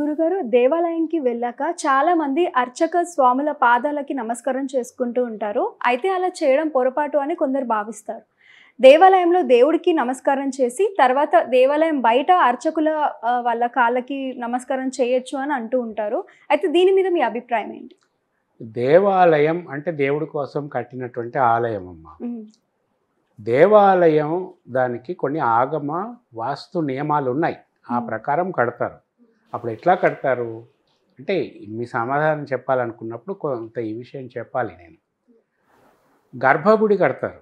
గురుగారు, దేవాలయానికి వెళ్ళాక చాలామంది అర్చక స్వాముల పాదాలకి నమస్కారం చేసుకుంటూ ఉంటారు. అయితే అలా చేయడం పొరపాటు అని కొందరు భావిస్తారు. దేవాలయంలో దేవుడికి నమస్కారం చేసి, తర్వాత దేవాలయం బయట అర్చకుల వాళ్ళ కాళ్ళకి నమస్కారం చేయొచ్చు అని అంటూ ఉంటారు. అయితే దీని మీద మీ అభిప్రాయం ఏంటి? దేవాలయం అంటే దేవుడి కోసం కట్టినటువంటి ఆలయం అమ్మ. హ్మ్. దేవాలయం దానికి కొన్ని ఆగమ వాస్తు నియమాలు ఉన్నాయి. ఆ ప్రకారం కడతారు. అప్పుడు ఎట్లా కడతారు అంటే మీ సమాధానం చెప్పాలనుకున్నప్పుడు కొంత ఈ విషయం చెప్పాలి నేను. గర్భగుడి కడతారు.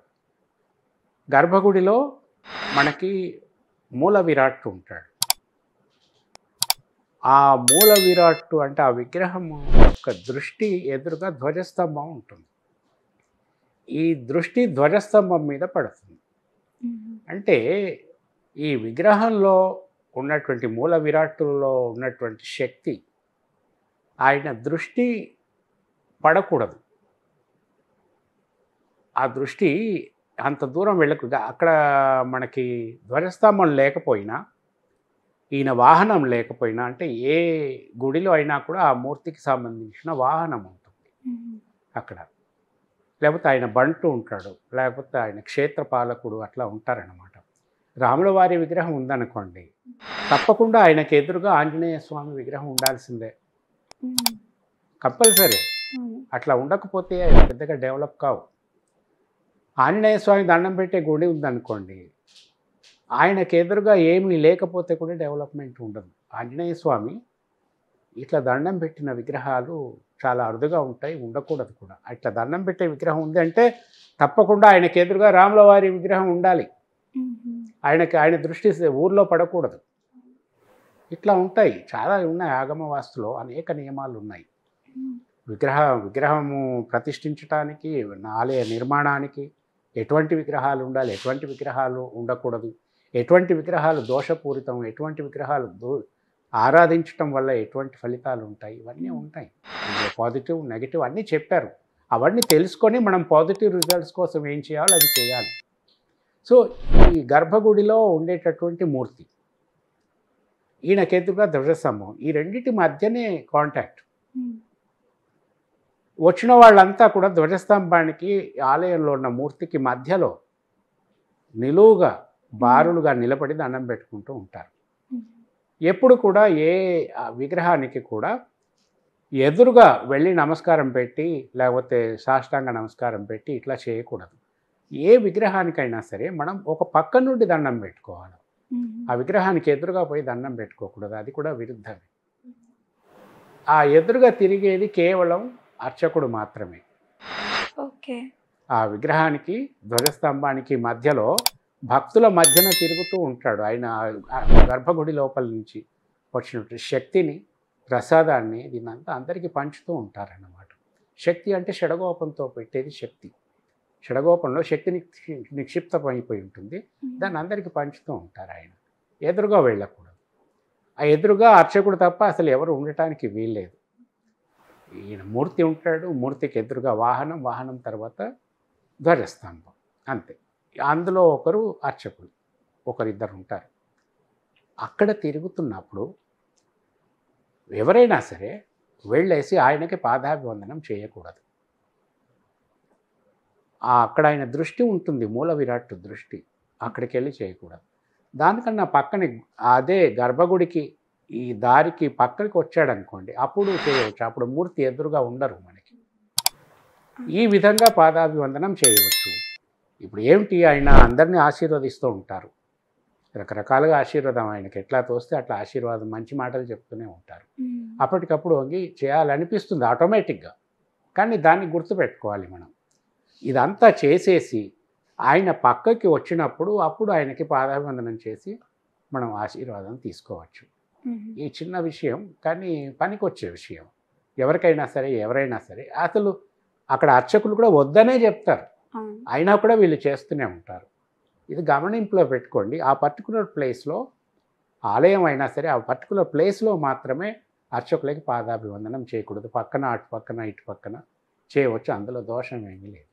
గర్భగుడిలో మనకి మూల విరాట్టు ఉంటాడు. ఆ మూల విరాట్టు అంటే ఆ విగ్రహం యొక్క దృష్టి ఎదురుగా ధ్వజస్తంభం ఉంటుంది. ఈ దృష్టి ధ్వజస్తంభం మీద పడుతుంది. అంటే ఈ విగ్రహంలో ఉన్నటువంటి మూల విరాట్టులో ఉన్నటువంటి శక్తి ఆయన దృష్టి పడకూడదు. ఆ దృష్టి అంత దూరం వెళ్ళకూడదు. అక్కడ మనకి ధ్వజస్తంభం లేకపోయినా, ఈయన వాహనం లేకపోయినా, అంటే ఏ గుడిలో అయినా కూడా ఆ మూర్తికి సంబంధించిన వాహనం ఉంటుంది అక్కడ. లేకపోతే ఆయన బంటు ఉంటాడు, లేకపోతే ఆయన క్షేత్రపాలకుడు అట్లా ఉంటారన్నమాట. రాముల వారి విగ్రహం ఉందనుకోండి, తప్పకుండా ఆయనకు ఎదురుగా ఆంజనేయ స్వామి విగ్రహం ఉండాల్సిందే, కంపల్సరీ. అట్లా ఉండకపోతే అవి పెద్దగా డెవలప్ కావు. ఆంజనేయ స్వామి దండం పెట్టే గుడి ఉందనుకోండి, ఆయనకు ఎదురుగా ఏమీ లేకపోతే కూడా డెవలప్మెంట్ ఉండదు. ఆంజనేయ స్వామి ఇట్లా దండం పెట్టిన విగ్రహాలు చాలా అరుదుగా ఉంటాయి, ఉండకూడదు కూడా. ఇట్లా దండం పెట్టే విగ్రహం ఉంది అంటే తప్పకుండా ఆయనకు ఎదురుగా రాముల వారి విగ్రహం ఉండాలి. ఆయన దృష్టి ఊర్లో పడకూడదు. ఇట్లా ఉంటాయి, చాలా ఉన్నాయి. ఆగమ వాస్తులో అనేక నియమాలు ఉన్నాయి. విగ్రహము ప్రతిష్ఠించడానికి, ఆలయ నిర్మాణానికి ఎటువంటి విగ్రహాలు ఉండాలి, ఎటువంటి విగ్రహాలు ఉండకూడదు, ఎటువంటి విగ్రహాలు దోషపూరితం, ఎటువంటి విగ్రహాలు ఆరాధించటం వల్ల ఎటువంటి ఫలితాలు ఉంటాయి, ఇవన్నీ ఉంటాయి. పాజిటివ్ నెగిటివ్ అన్నీ చెప్పారు. అవన్నీ తెలుసుకొని మనం పాజిటివ్ రిజల్ట్స్ కోసం ఏం చేయాలో అది చేయాలి. సో ఈ గర్భగుడిలో ఉండేటటువంటి మూర్తి, ఈయనకెదురుగా ధ్వజస్తంభం, ఈ రెండింటి మధ్యనే కాంటాక్ట్. వచ్చిన వాళ్ళంతా కూడా ధ్వజస్తంభానికి, ఆలయంలో ఉన్న మూర్తికి మధ్యలో నిలువుగా బారులుగా నిలబడి దండం పెట్టుకుంటూ ఉంటారు. ఎప్పుడు కూడా ఏ విగ్రహానికి కూడా ఎదురుగా వెళ్ళి నమస్కారం పెట్టి, లేకపోతే సాష్టాంగ నమస్కారం పెట్టి ఇట్లా చేయకూడదు. ఏ విగ్రహానికైనా సరే మనం ఒక పక్క నుండి దండం పెట్టుకోవాలి. ఆ విగ్రహానికి ఎదురుగా పోయి దండం పెట్టుకోకూడదు, అది కూడా విరుద్ధమే. ఆ ఎదురుగా తిరిగేది కేవలం అర్చకుడు మాత్రమే. ఓకే. ఆ విగ్రహానికి, ధ్వజస్తంభానికి మధ్యలో భక్తుల మధ్యన తిరుగుతూ ఉంటాడు. ఆయన గర్భగుడి లోపల నుంచి వచ్చినటువంటి శక్తిని, ప్రసాదాన్ని దీన్నంతా అందరికీ పంచుతూ ఉంటారన్నమాట. శక్తి అంటే షడగోపంతో పెట్టేది శక్తి. షడగోపంలో శక్తి నిక్షిప్తమైపోయి ఉంటుంది, దాన్ని అందరికీ పంచుతూ ఉంటారు. ఆయన ఎదురుగా వెళ్ళకూడదు. ఆ ఎదురుగా అర్చకుడు తప్ప అసలు ఎవరు ఉండటానికి వీల్లేదు. ఈయన మూర్తి ఉంటాడు, మూర్తికి ఎదురుగా వాహనం, వాహనం తర్వాత ధ్వజస్తంభం, అంతే. అందులో ఒకరు అర్చకుడు, ఒకరిద్దరు ఉంటారు. అక్కడ తిరుగుతున్నప్పుడు ఎవరైనా సరే వెళ్ళేసి ఆయనకి పాదాభివందనం చేయకూడదు. అక్కడ ఆయన దృష్టి ఉంటుంది, మూల విరాట్టు దృష్టి, అక్కడికి వెళ్ళి చేయకూడదు. దానికన్నా పక్కనే అదే గర్భగుడికి ఈ దారికి పక్కకి వచ్చాడనుకోండి, అప్పుడు చేయవచ్చు. అప్పుడు మూర్తి ఎదురుగా ఉండరు మనకి. ఈ విధంగా పాదాభివందనం చేయవచ్చు. ఇప్పుడు ఏమిటి, ఆయన అందరినీ ఆశీర్వదిస్తూ ఉంటారు, రకరకాలుగా ఆశీర్వాదం, ఆయనకి ఎట్లా తోస్తే అట్లా ఆశీర్వాదం, మంచి మాటలు చెప్తూనే ఉంటారు. అప్పటికప్పుడు వంగి చేయాలనిపిస్తుంది ఆటోమేటిక్గా, కానీ దాన్ని గుర్తుపెట్టుకోవాలి మనం. ఇదంతా చేసేసి ఆయన పక్కకి వచ్చినప్పుడు అప్పుడు ఆయనకి పాదాభివందనం చేసి మనం ఆశీర్వాదం తీసుకోవచ్చు. ఈ చిన్న విషయం కానీ పనికొచ్చే విషయం. ఎవరికైనా సరే, ఎవరైనా సరే, అసలు అక్కడ అర్చకులు కూడా వద్దనే చెప్తారు, అయినా కూడా వీళ్ళు చేస్తూనే ఉంటారు. ఇది గమనింపులో పెట్టుకోండి. ఆ పర్టికులర్ ప్లేస్లో, ఆలయం అయినా సరే ఆ పర్టికులర్ ప్లేస్లో మాత్రమే అర్చకులకి పాదాభివందనం చేయకూడదు. పక్కన, అటు పక్కన, ఇటు పక్కన చేయవచ్చు, అందులో దోషం ఏమీ లేదు.